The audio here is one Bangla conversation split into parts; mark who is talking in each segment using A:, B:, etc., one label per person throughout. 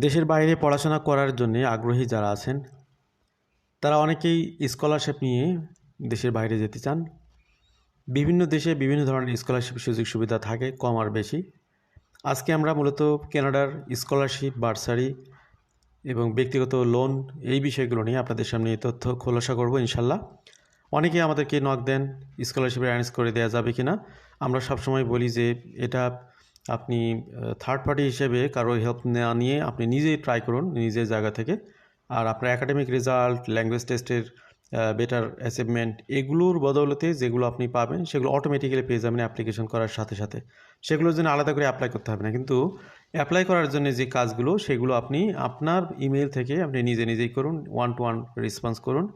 A: দেশের বাইরে পড়াশোনা করার জন্য আগ্রহী যারা আছেন তারা অনেকেই স্কলারশিপ নিয়ে দেশের বাইরে যেতে চান। বিভিন্ন দেশে বিভিন্ন ধরনের স্কলারশিপ সুযোগ সুবিধা থাকে, কম আর বেশি। আজকে আমরা মূলত কানাডার স্কলারশিপ, বার্সারি এবং ব্যক্তিগত লোন এই বিষয়গুলো নিয়ে আপনাদের সামনে তথ্য খোলাসা করব ইনশাল্লাহ। অনেকে আমাদেরকে নক দেন স্কলারশিপের অ্যারেঞ্জ করে দেওয়া যাবে কি না। আমরা সবসময় বলি যে এটা আপনি থার্ড পার্টি হিসেবে কারো হেল্প না নিয়ে আপনি নিজেই ট্রাই করুন নিজের জায়গা থেকে। আর আপনার একাডেমিক রেজাল্ট, ল্যাঙ্গুয়েজ টেস্টের বেটার অ্যাচিভমেন্ট এগুলোর বদৌলতে যেগুলো আপনি পাবেন সেগুলো অটোমেটিক্যালি পেয়ে যাবেন অ্যাপ্লিকেশন করার সাথে সাথে। সেগুলোর জন্য আলাদা করে অ্যাপ্লাই করতে হবে না, কিন্তু অ্যাপ্লাই করার জন্য যে কাজগুলো সেগুলো আপনি আপনার ইমেল থেকে আপনি নিজেই করুন, ওয়ান টু ওয়ান রেসপন্স করুন।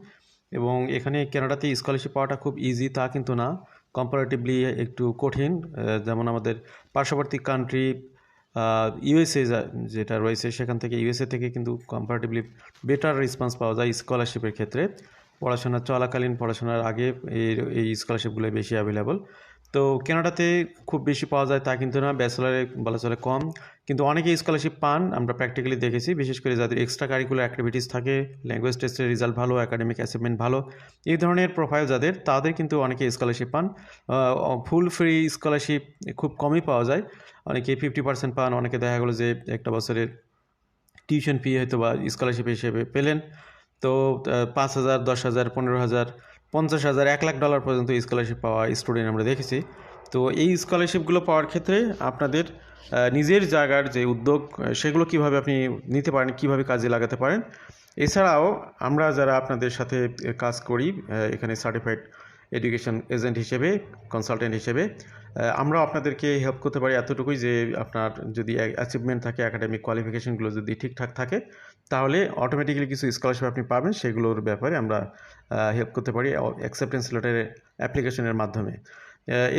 A: এবং এখানে কানাডাতে স্কলারশিপ পাওয়াটা খুব ইজি তা কিন্তু না, কম্পারেটিভলি একটু কঠিন। যেমন আমাদের পার্শ্ববর্তী কান্ট্রি ইউএসএ যেটা রয়েছে সেখান থেকে ইউএসএ থেকে কিন্তু কম্পারেটিভলি বেটার রেসপন্স পাওয়া যায় স্কলারশিপের ক্ষেত্রে। পড়াশোনা চলাকালীন, পড়াশোনার আগে এই স্কলারশিপগুলো বেশি অ্যাভেলেবল। তো কানাডাতে খুব বেশি পাওয়া যায় তা কিন্তু না, ব্যাচেলারে বলা চলে কম, কিন্তু অনেকে স্কলারশিপ পান আমরা প্র্যাকটিক্যালি দেখেছি। বিশেষ করে যাদের এক্সট্রা কারিকুলার অ্যাক্টিভিটিস থাকে, ল্যাঙ্গুয়েজ টেস্টের রেজাল্ট ভালো, একাডেমিক অ্যাচিভমেন্ট ভালো, এই ধরনের প্রোফাইল যাদের, তাদের কিন্তু অনেকে স্কলারশিপ পান। ফুল ফ্রি স্কলারশিপ খুব কমই পাওয়া যায়, অনেকে 50% পান, অনেকে দেখা গেলো যে একটা বছরের টিউশন ফি হয়তো বা স্কলারশিপ হিসেবে পেলেন। তো 5,000, 10,000, 15,000, 50,000, $1,00,000 পর্যন্ত স্কলারশিপ পাওয়া স্টুডেন্ট আমরা দেখেছি। তো এই স্কলারশিপগুলো পাওয়ার ক্ষেত্রে আপনাদের নিজের জায়গার যে উদ্যোগ সেগুলো কিভাবে আপনি নিতে পারেন, কিভাবে কাজে লাগাতে পারেন। এছাড়াও আমরা যারা আপনাদের সাথে কাজ করি এখানে সার্টিফাইড এডুকেশন এজেন্ট হিসেবে, কনসালটেন্ট হিসেবে, আমরা আপনাদেরকে হেল্প করতে পারি এতটুকুই যে আপনার যদি অ্যাচিভমেন্ট থাকে, একাডেমিক কোয়ালিফিকেশনগুলো যদি ঠিকঠাক থাকে, তাহলে অটোমেটিক্যালি কিছু স্কলারশিপ আপনি পাবেন। সেগুলোর ব্যাপারে আমরা হেল্প করতে পারি অ্যাকসেপ্টেন্স লেটারের অ্যাপ্লিকেশনের মাধ্যমে।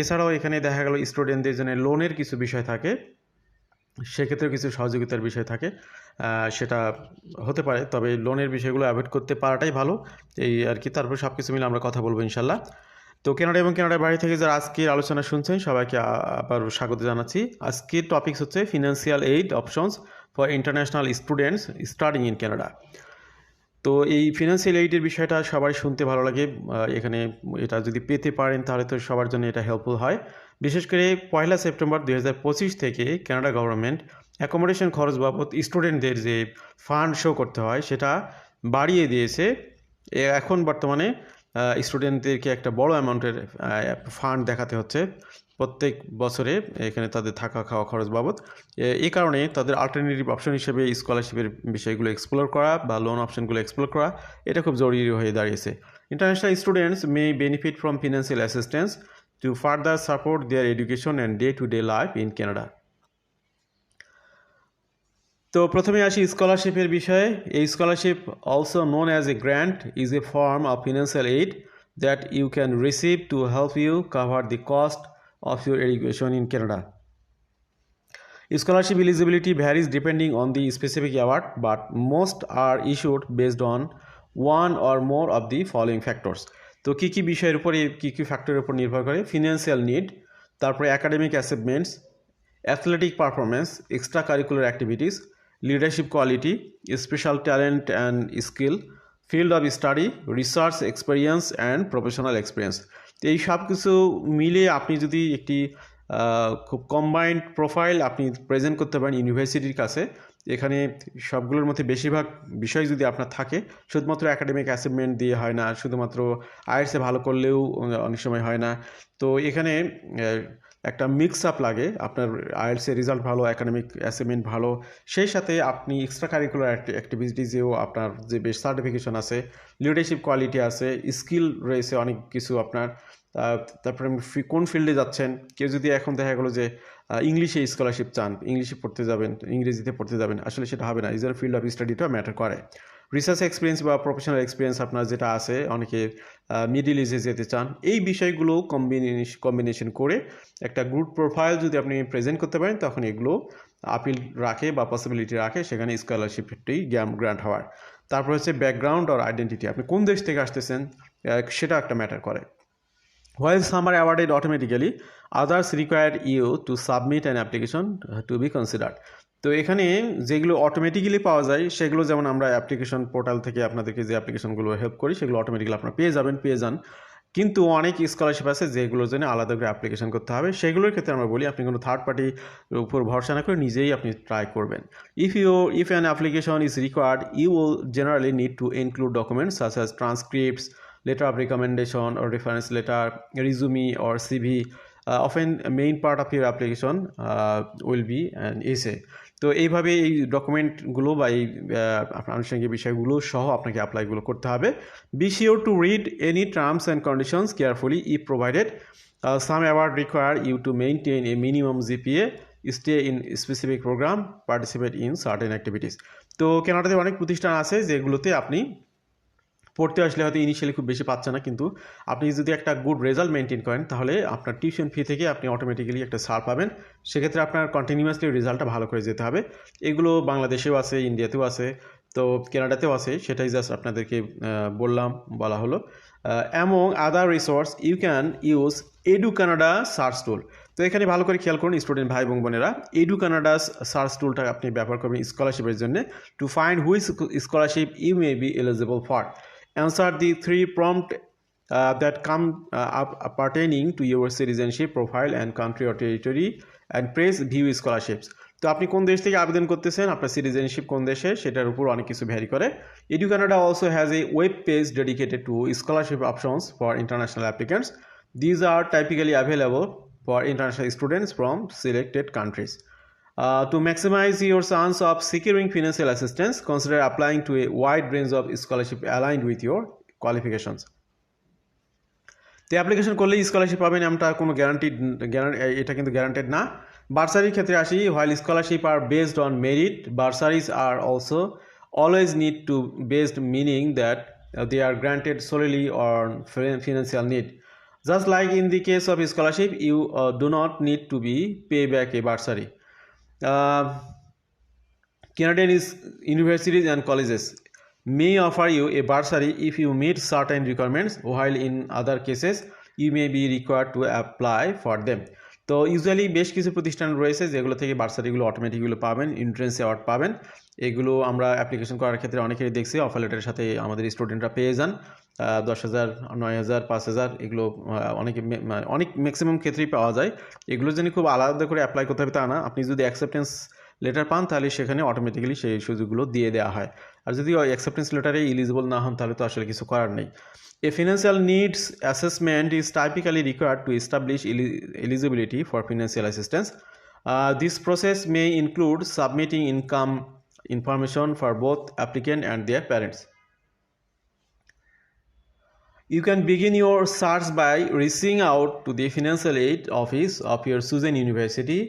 A: এছাড়াও এখানে দেখা গেল স্টুডেন্টদের জন্য লোনের কিছু বিষয় থাকে, সেক্ষেত্রেও কিছু সহযোগিতার বিষয় থাকে, সেটা হতে পারে, তবে লোনের বিষয়গুলো অ্যাভয়েড করতে পারাটাই ভালো এই আর কি। তারপর সব কিছু মিলে আমরা কথা বলবো ইনশাল্লাহ। তো কানাডা এবং কানাডার বাইরে থেকে যারা আজকের আলোচনা শুনছেন সবাইকে আবার স্বাগত জানাচ্ছি। আজকের টপিকস হচ্ছে financial aid options for international students studying in Canada. তো এই ফিনান্সিয়াল এইডের বিষয়টা সবাই শুনতে ভালো লাগে, এখানে এটা যদি পেতে পারেন তাহলে তো সবার জন্য এটা হেল্পফুল হয়। বিশেষ করে 1 সেপ্টেম্বর 2025 থেকে কানাডা গভর্নমেন্ট অ্যাকোমোডেশন খরচ বাবদ স্টুডেন্টদের যে ফান্ড শো করতে হয় সেটা বাড়িয়ে দিয়েছে। এখন বর্তমানে স্টুডেন্টদেরকে একটা বড় অ্যামাউন্টের ফান্ড দেখাতে হচ্ছে প্রত্যেক বছরে এখানে তাদের থাকা খাওয়া খরচ বাবদ। এই কারণে তাদের অল্টারনেটিভ অপশন হিসেবে স্কলারশিপের বিষয়গুলো এক্সপ্লোর করা বা লোন অপশনগুলো এক্সপ্লোর করা এটা খুব জরুরি হয়ে দাঁড়িয়েছে। International students may benefit from financial assistance to further support their education and day to day life in Canada. তো প্রথমে আসি স্কলারশিপের বিষয়ে। এই scholarship, also known as a grant, is a form of financial aid that you can receive to help you cover the cost of your education in Canada. Scholarship eligibility varies depending on the specific award, but most are issued based on one or more of the following factors. তো কী বিষয়ের উপরে কী ফ্যাক্টরের উপর নির্ভর করে? ফিনান্সিয়াল নিড, তারপরে academic achievements, athletic performance, extra curricular activities, leadership quality, special talent and skill, field of study, research experience and professional experience. এই সব কিছু মিলে আপনি যদি একটি খুব কম্বাইন্ড প্রোফাইল আপনি প্রেজেন্ট করতে পারেন ইউনিভার্সিটির কাছে, এখানে সবগুলোর মধ্যে বেশিরভাগ বিষয় যদি আপনার থাকে, শুধুমাত্র একাডেমিক অ্যাচিভমেন্ট দিয়ে হয় না, শুধুমাত্র আইএলটিএসে ভালো করলেও অনেক সময় হয় না। তো এখানে একটা মিক্স আপ লাগে, আপনার আইএলটিএসের রেজাল্ট ভালো, একাডেমিক অ্যাচিভমেন্ট ভালো, সেই সাথে আপনি এক্সট্রা কারিকুলার অ্যাক্টিভিটিসেও আপনার যে বেস্ট সার্টিফিকেশন আছে, লিডারশিপ কোয়ালিটি আছে, স্কিল রয়েছে অনেক কিছু আপনার। তারপরে কোন ফিল্ডে যাচ্ছেন, কেউ যদি এখন দেখা গেলো যে ইংলিশে স্কলারশিপ চান, ইংলিশে পড়তে যাবেন, ইংরেজিতে পড়তে যাবেন, আসলে সেটা হবে না। ইজার ফিল্ড অফ স্টাডিটা ম্যাটার করে। রিসার্চ এক্সপিরিয়েন্স বা প্রফেশনাল এক্সপিরিয়েন্স আপনার যেটা আছে, অনেকে মিডিল ইস্টে যেতে চান, এই বিষয়গুলো কম্বিনেশন করে একটা গুড প্রোফাইল যদি আপনি প্রেজেন্ট করতে পারেন, তখন এগুলো আপিল রাখে বা পসিবিলিটি রাখে সেখানে স্কলারশিপটি গ্রান্ট হওয়ার। তারপর হচ্ছে ব্যাকগ্রাউন্ড আর আইডেন্টিটি, আপনি কোন দেশ থেকে আসতেছেন সেটা একটা ম্যাটার করে। While some are awarded automatically, others require you to submit an application to be considered. তো এখানে যেগুলো অটোমেটিক্যালি পাওয়া যায় সেগুলো যেমন আমরা অ্যাপ্লিকেশন পোর্টাল থেকে আপনাদেরকে যে অ্যাপ্লিকেশনগুলো হেল্প করি সেগুলো অটোমেটিক্যালি আপনারা পেয়ে যান। কিন্তু অনেক স্কলারশিপ আছে যেগুলোর জন্য আলাদা করে অ্যাপ্লিকেশন করতে হবে। সেগুলোর ক্ষেত্রে আমরা বলি আপনি কোনো থার্ড পার্টির উপর ভরসা না করে নিজেই আপনি ট্রাই করবেন। If an application is required, you will generally need to include documents such as transcripts, letter of recommendation or reference letter, resume or CV. Often a main part of your application will be an essay. তো এইভাবে এই ডকুমেন্টগুলো বা এই আনুষঙ্গিক বিষয়গুলো সহ আপনাকে অ্যাপ্লাইগুলো করতে হবে। Be sure to read any terms and conditions carefully if provided. Some award require you to maintain a minimum GPA, stay in specific program, participate in certain activities. তো কানাডাতে অনেক প্রতিষ্ঠান আছে যেগুলোতে আপনি পড়তে আসলে হয়তো ইনিশিয়ালি খুব বেশি পাচ্ছে না, কিন্তু আপনি যদি একটা গুড রেজাল্ট মেনটেন করেন তাহলে আপনার টিউশন ফি থেকে আপনি অটোমেটিক্যালি একটা ছাড় পাবেন। সেক্ষেত্রে আপনার কন্টিনিউয়াসলি রেজাল্টটা ভালো করে যেতে হবে। এগুলো বাংলাদেশেও আছে, ইন্ডিয়াতেও আছে, তো কানাডাতেও আছে, সেটাই জাস্ট আপনাদেরকে বলা হলো। Among other resource you can use EduCanada search tool. তো এখানে ভালো করে খেয়াল করুন স্টুডেন্ট ভাই এবং বোনেরা, এডু কানাডা সার্চ টুলটা আপনি ব্যবহার করবেন স্কলারশিপের জন্য। To find which scholarship you may be eligible for, answer the 3 prompts that come up pertaining to your citizenship profile and country or territory, and press view scholarships. তো আপনি কোন দেশ থেকে আবেদন করতেছেন, আপনার সিটিজেনশিপ কোন দেশে, সেটার উপর অনেক কিছু ভ্যারি করে। Edu Canada also has a web page dedicated to scholarship options for international applicants. These are typically available for international students from selected countries. To maximize your chance of securing financial assistance, consider applying to a wide range of scholarship aligned with your qualifications. তো অ্যাপ্লিকেশন করলেই স্কলারশিপ পাবেন এমনটা কোনো এটা কিন্তু গ্যারান্টেড না। বার্সারির ক্ষেত্রে আসি, while scholarship are based on merit, bursaries are also always need to based, meaning that they are granted solely on financial need. Just like in the case of scholarship, you do not need to pay back a bursary. Canadian universities and colleges may offer you a bursary if you meet certain requirements, while in other cases you may be required to apply for them. তো ইউজুয়ালি বেশ কিছু প্রতিষ্ঠান রয়েছে যেগুলো থেকে বার্সারিগুলো অটোমেটিকগুলো পাবেন, এন্ট্রেন্স অ্যাওয়ার্ড পাবেন। এগুলো আমরা অ্যাপ্লিকেশন করার ক্ষেত্রে অনেকেই দেখছি অফার লেটারের সাথে আমাদের স্টুডেন্টরা পেয়ে যান 10,000, 9,000, 5,000, এগুলো অনেক ম্যাক্সিমাম ক্ষেত্রেই পাওয়া যায়। এগুলোর জন্য খুব আলাদা করে অ্যাপ্লাই করতে হবে তা না, আপনি যদি অ্যাকসেপ্টেন্স লেটার পান তাহলে সেখানে অটোমেটিক্যালি সেই সুযোগগুলো দিয়ে দেওয়া হয়। আর যদি অ্যাকসেপ্টেন্স লেটারে এলিজিবল না হন তাহলে তো আসলে কিছু করার নেই। A financial needs assessment is typically required to establish eligibility for financial assistance. This process may include submitting income information for both applicant and their parents. You can begin your search by reaching out to the financial aid office of your chosen university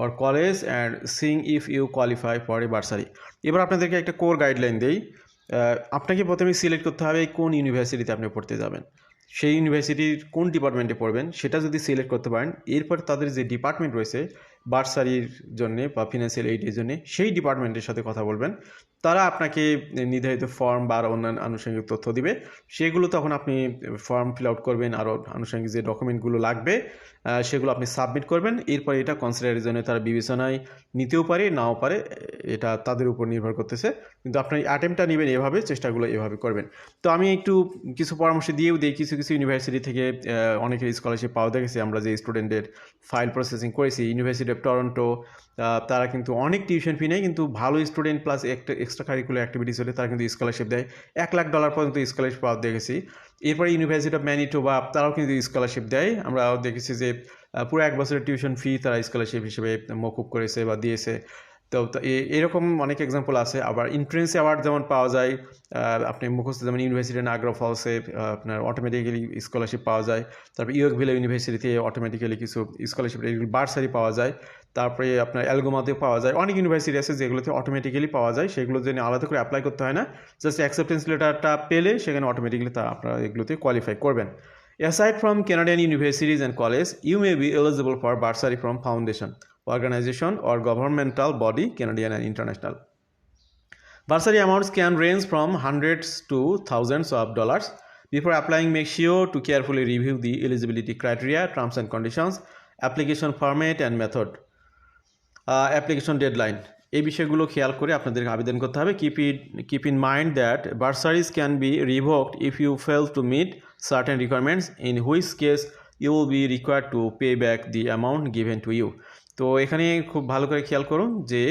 A: or college and seeing if you qualify for a bursary. এবার আপনাদেরকে একটা কোর গাইডলাইন দেই। আপনাকে প্রথমে সিলেক্ট করতে হবে কোন ইউনিভার্সিটিতে আপনি পড়তে যাবেন, সেই ইউনিভার্সিটির কোন ডিপার্টমেন্টে পড়বেন সেটা যদি সিলেক্ট করতে পারেন, এরপর তাদের যে ডিপার্টমেন্ট রয়েছে বার্সারির জন্য বা ফিনান্সিয়াল এইডের জন্য সেই ডিপার্টমেন্টের সাথে কথা বলবেন। তারা আপনাকে নির্ধারিত ফর্ম বা অন্যান্য আনুষঙ্গিক তথ্য দিবে, সেগুলো তখন আপনি ফর্ম ফিল আউট করবেন, আরও আনুষঙ্গিক যে ডকুমেন্টগুলো লাগবে সেগুলো আপনি সাবমিট করবেন। এরপরে এটা কনসিডারের জন্য তারা বিবেচনায় নিতেও পারে নাও পারে, এটা তাদের উপর নির্ভর করতেছে, কিন্তু আপনি অ্যাটেম্পটা নেবেন এভাবে, চেষ্টাগুলো এভাবে করবেন। তো আমি একটু কিছু পরামর্শ দিয়েও দিই, কিছু ইউনিভার্সিটি থেকে অনেকের স্কলারশিপ পাওয়া দেখেছি আমরা যে স্টুডেন্টের ফাইল প্রসেসিং করেছি। ইউনিভার্সিটি অফ টরন্টো, তারা কিন্তু অনেক টিউশন ফি নেয়, কিন্তু ভালো স্টুডেন্ট প্লাস একটা এক্সট্রা কারিকুলার অ্যাক্টিভিটিস হলে তারা কিন্তু স্কলারশিপ দেয়, $1,00,000 পর্যন্ত স্কলারশিপ পাওয়া দেখেছি। এরপরে ইউনিভার্সিটি অফ ম্যানিটোবা, তারাও কিন্তু স্কলারশিপ দেয়। আমরা দেখেছি যে পুরো 1 বছরের টিউশন ফি তারা স্কলারশিপ হিসেবে মকুব করেছে বা দিয়েছে। তো এরকম অনেক এক্সাম্পল আছে। আবার এন্ট্রেন্স অ্যাওয়ার্ড যেমন পাওয়া যায়, আপনি মুখস্থ যেমন ইউনিভার্সিটি নায়াগ্রা ফলসে আপনার অটোমেটিক্যালি স্কলারশিপ পাওয়া যায়। তারপর ইয়র্কভিলে ইউনিভার্সিটিতে অটোমেটিক্যালি কিছু স্কলারশিপ বার্সারি পাওয়া যায়। তারপরে আপনার অ্যালগোমাতেও পাওয়া যায়। অনেক ইউনিভার্সিটি আছে যেগুলোতে অটোমেটিক্যালি পাওয়া যায়, সেগুলোর জন্য আলাদা করে অ্যাপ্লাই করতে হয় না, জাস্ট অ্যাকসেপ্টেন্স লেটারটা পেলে সেখানে অটোমেটিক্যালি আপনারা এগুলোতে কোয়ালিফাই করবেন। Aside from Canadian universities and colleges, you may be eligible for bursary from foundation, organization or governmental body, Canadian and international. Bursary amounts can range from hundreds to thousands of dollars. Before applying, make sure to carefully review the eligibility criteria, terms and conditions, application format and method. Application deadline. এই বিষয়গুলো খেয়াল করে আপনাদেরকে আবেদন করতে হবে। Keep in mind that bursaries can be revoked if you fail to meet certain requirements, in which case you will be required to pay back the amount given to you. তো এখানে খুব ভালো করে খেয়াল করুন যে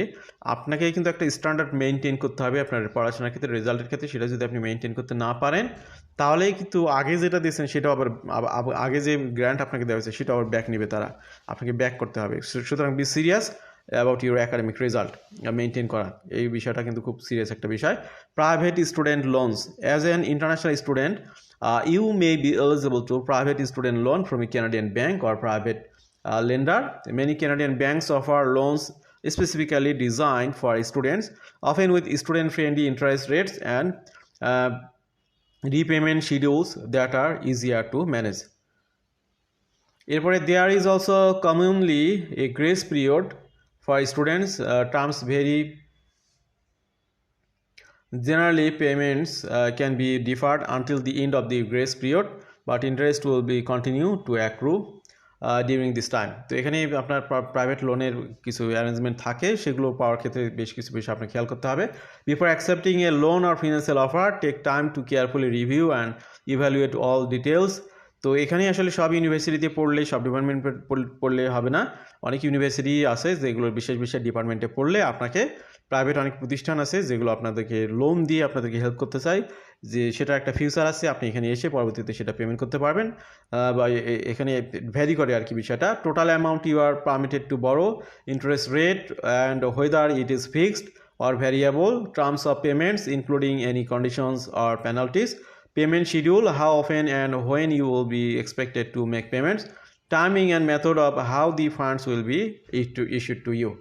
A: আপনাকে কিন্তু একটা স্ট্যান্ডার্ড মেনটেন করতে হবে আপনার পড়াশোনার ক্ষেত্রে, রেজাল্টের ক্ষেত্রে। সেটা যদি আপনি মেনটেন করতে না পারেন তাহলে কিন্তু আগে যেটা দিয়েছেন সেটা আবার আগে যে গ্র্যান্ট আপনাকে দেওয়া হয়েছে সেটা আবার ব্যাক নেবে তারা, আপনাকে ব্যাক করতে হবে। সুতরাং be serious about your academic result maintain করা, এই বিষয়টা কিন্তু খুব সিরিয়াস একটা বিষয়। Private student loans, as an international student you may be eligible to private student loan from a Canadian bank or private lender. Many Canadian banks offer loans specifically designed for students, often with student-friendly interest rates and repayment schedules that are easier to manage. এরপরে there is also commonly a grace period for students. Terms vary. Generally, payments can be deferred until the end of the grace period, but interest will be continue to accrue during this time. তো এখানে আপনার প্রাইভেট লোনের কিছু অ্যারেঞ্জমেন্ট থাকে, সেগুলো পাওয়ার ক্ষেত্রে বেশ কিছু বিষয় আপনাকে খেয়াল করতে হবে। Before accepting a loan or financial offer, take time to carefully review and evaluate all details. তো এখানে আসলে সব ইউনিভার্সিটিতে পড়লে, সব ডিপার্টমেন্ট পড়লে হবে না। অনেক ইউনিভার্সিটি আছে যেগুলোর বিশেষ বিশেষ ডিপার্টমেন্টে পড়লে আপনাকে, প্রাইভেট অনেক প্রতিষ্ঠান আছে যেগুলো আপনাদেরকে লোন দিয়ে আপনাদেরকে হেল্প করতে চায়, যে সেটা একটা ফিউচার আছে, আপনি এখানে এসে পরবর্তীতে সেটা পেমেন্ট করতে পারবেন। বা এখানে ভ্যারি করে আর কি বিষয়টা। Total amount you are permitted to borrow, interest rate and whether it is fixed or variable, terms of payments including any conditions or penalties, payment schedule, how often and when you will be expected to make payments, timing and method of how the funds will be issued to you.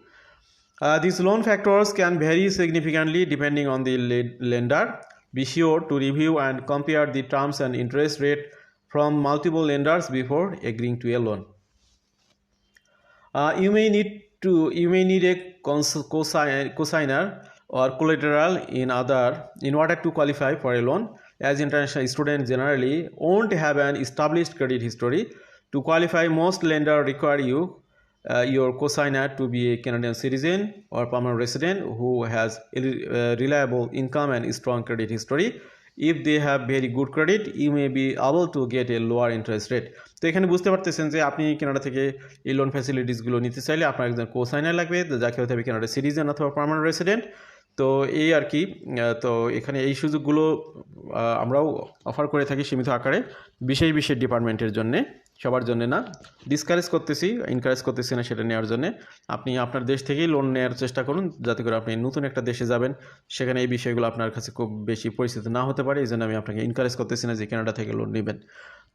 A: These loan factors can vary significantly depending on the lender. Be sure to review and compare the terms and interest rate from multiple lenders before agreeing to a loan. You may need a cosigner or collateral in order to qualify for a loan, as international students generally won't have an established credit history. To qualify, most lenders require your cosigner to be a Canadian citizen or permanent resident who has reliable income and strong credit history. If they have very good credit, you may be able to get a lower interest rate. তো এখানে বুঝতে পারতেছেন যে আপনি কানাডা থেকে এই লোন ফ্যাসিলিটিসগুলো নিতে চাইলে আপনার একজন কোসাইনার লাগবে, যাকে হতে হবে কানাডা সিটিজেন অথবা পার্মানেন্ট রেসিডেন্ট। তো এই আর কি। তো এখানে এই সুযোগগুলো আমরাও অফার করে থাকি সীমিত আকারে, বিশেষ বিশেষ ডিপার্টমেন্টের জন্যে, সবার জন্য না। এনকারেজ করতেছি না সেটা নেওয়ার জন্য। আপনি আপনার দেশ থেকেই লোন নেওয়ার চেষ্টা করুন, যাতে করে আপনি নতুন একটা দেশে যাবেন, সেখানে এই বিষয়গুলো আপনার কাছে খুব বেশি পরিচিত না হতে পারে। এই জন্য আমি আপনাকে এনকারেজ করতেছি না যে কানাডা থেকে লোন নেবেন।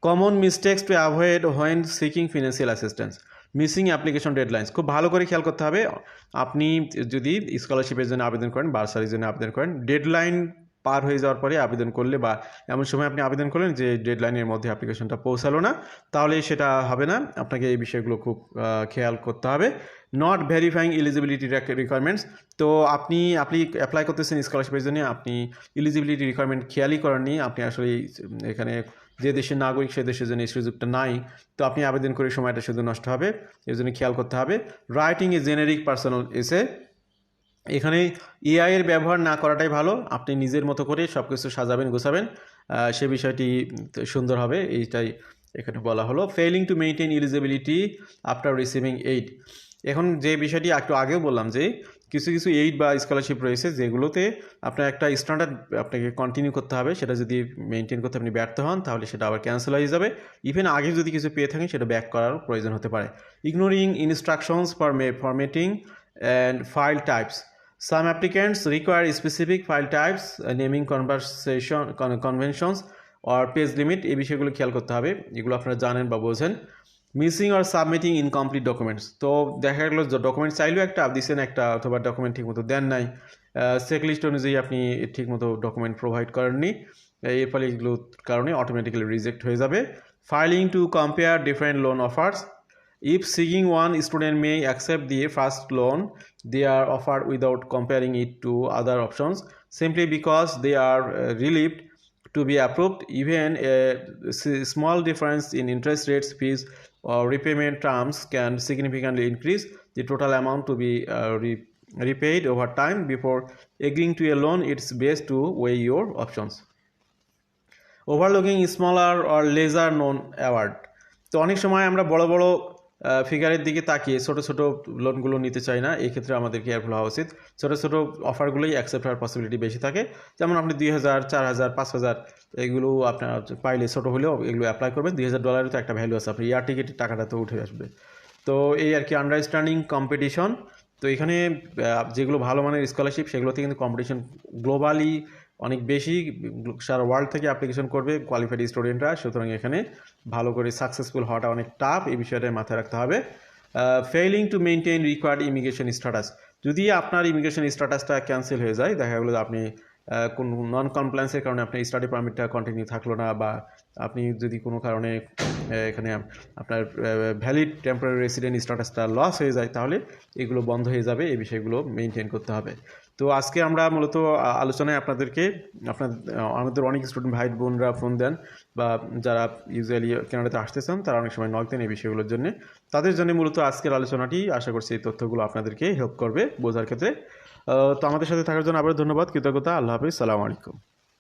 A: Common mistakes to avoid when seeking financial assistance, missing application deadlines. খুব ভালো করে খেয়াল করতে হবে, আপনি যদি স্কলারশিপের জন্য আবেদন করেন, বার্সারির জন্য আবেদন করেন, ডেডলাইন পার হয়ে যাওয়ার পরে আবেদন করলে, বা এমন সময় আপনি আবেদন করলেন যে ডেডলাইনের মধ্যে অ্যাপ্লিকেশনটা পৌঁছালো না, তাহলে সেটা হবে না। আপনাকে এই বিষয়গুলো খুব খেয়াল করতে হবে। নট ভেরিফাইং এলিজিবিলিটি রিকোয়ারমেন্টস, তো আপনি অ্যাপ্লাই করতেছেন স্কলারশিপের জন্য, আপনি এলিজিবিলিটি রিকোয়ারমেন্ট খেয়ালই করেননি, আপনি আসলে এখানে যে দেশের নাগরিক সে দেশের জন্য এই সুযোগটা নাই, তো আপনি আবেদন করে সময়টা শুধু নষ্ট হবে, এর জন্য খেয়াল করতে হবে। রাইটিং এ জেনেরিক পার্সোনাল এসে, এখানে এআই এর ব্যবহার না করাটাই ভালো, আপনি নিজের মতো করে সব কিছু সাজাবেন গোছাবেন, সে বিষয়টি সুন্দর হবে, এইটাই এখানে বলা হলো। Failing to maintain eligibility after receiving aid, এখন যে বিষয়টি একটু আগেও বললাম যে কিছু কিছু এইড বা স্কলারশিপ রয়েছে যেগুলোতে আপনার একটা স্ট্যান্ডার্ড আপনাকে কন্টিনিউ করতে হবে, সেটা যদি মেনটেন করতে আপনি ব্যর্থ হন তাহলে সেটা আবার ক্যান্সেল হয়ে যাবে। ইভেন আগে যদি কিছু পেয়ে থাকেন সেটা ব্যাক করার প্রয়োজন হতে পারে। Ignoring instructions for formatting and file types, some applicants require specific file types, naming conventions or page limit, এই বিষয়গুলো খেয়াল করতে হবে, এগুলো আপনারা জানেন বা বোঝেন। মিসিং আর সাবমিটিং ইনকমপ্লিট ডকুমেন্টস, তো দেখা গেলো ডকুমেন্ট চাইলেও একটা দিচ্ছেন একটা, অথবা ডকুমেন্ট ঠিকমতো দেন নাই, চেকলিস্ট অনুযায়ী আপনি ঠিকমতো ডকুমেন্ট প্রোভাইড করেননি, এর ফলে এগুলোর কারণে অটোমেটিক্যালি রিজেক্ট হয়ে যাবে। Filing to compare different loan offers, if seeking one, student may accept the first loan they are offered without comparing it to other options, simply because they are relieved to be approved. Even a small difference in interest rates, fees or repayment terms can significantly increase the total amount to be repaid over time. Before agreeing to a loan, it's best to weigh your options. Overlooking smaller or lesser known award. তো অনেক সময় আমরা বড় বড় ফিগারের দিকে তাকিয়ে ছোট ছোট লোনগুলো নিতে চাই না, এই ক্ষেত্রে আমাদের কেয়ারফুল হওয়া উচিত। ছোট ছোট অফারগুলোই অ্যাকসেপ্ট হওয়ার পসিবিলিটি বেশি থাকে। যেমন আপনি 2000, 4000, 5000 এগুলো আপনার পাইলে ছোট হলেও এগুলো অ্যাপ্লাই করবেন। $2000 তো একটা ভ্যালু আছে, আপনার এয়ার টিকিটের টাকাটা তো উঠে আসবে। তো এই আর কি আন্ডারস্ট্যান্ডিং কম্পিটিশন। তো এখানে যেগুলো ভালো মানের স্কলারশিপ সেগুলোতে কিন্তু কম্পিটিশন গ্লোবালি অনেক বেশি, সারা ওয়ার্ল্ড থেকে অ্যাপ্লিকেশন করবে কোয়ালিফাইড স্টুডেন্টরা, সুতরাং এখানে ভালো করে সাকসেসফুল হওয়াটা অনেক টাফ, এই বিষয়টা মাথায় রাখতে হবে। Failing to maintain required immigration status. যদি আপনার ইমিগ্রেশন স্ট্যাটাসটা ক্যান্সেল হয়ে যায়, দেখা গেলো আপনি কোন নন কমপ্লায়েন্সের কারণে আপনি স্টাডি পারমিটটা কন্টিনিউ থাকলো না, বা আপনি যদি কোনো কারণে এখানে আপনার ভ্যালিড টেম্পোরারি রেসিডেন্ট স্ট্যাটাসটা লস হয়ে যায়, তাহলে এগুলো বন্ধ হয়ে যাবে। এই বিষয়গুলো মেনটেন করতে হবে। তো আজকে আমরা মূলত আলোচনায় আমাদের অনেক স্টুডেন্ট ভাই বোনরা ফোন দেন, বা যারা ইউজুয়ালি কানাডাতে আসতে চান তারা অনেক সময় নক দেন এই বিষয়গুলোর জন্য। তাদের জন্য মূলত আজকের আলোচনাটি, আশা করছি এই তথ্যগুলো আপনাদেরকে হেল্প করবে বোঝার ক্ষেত্রে। তো আমাদের সাথে থাকার জন্য আবারও ধন্যবাদ, কৃতজ্ঞতা। আল্লাহ হাফিজ, সালামু আলাইকুম।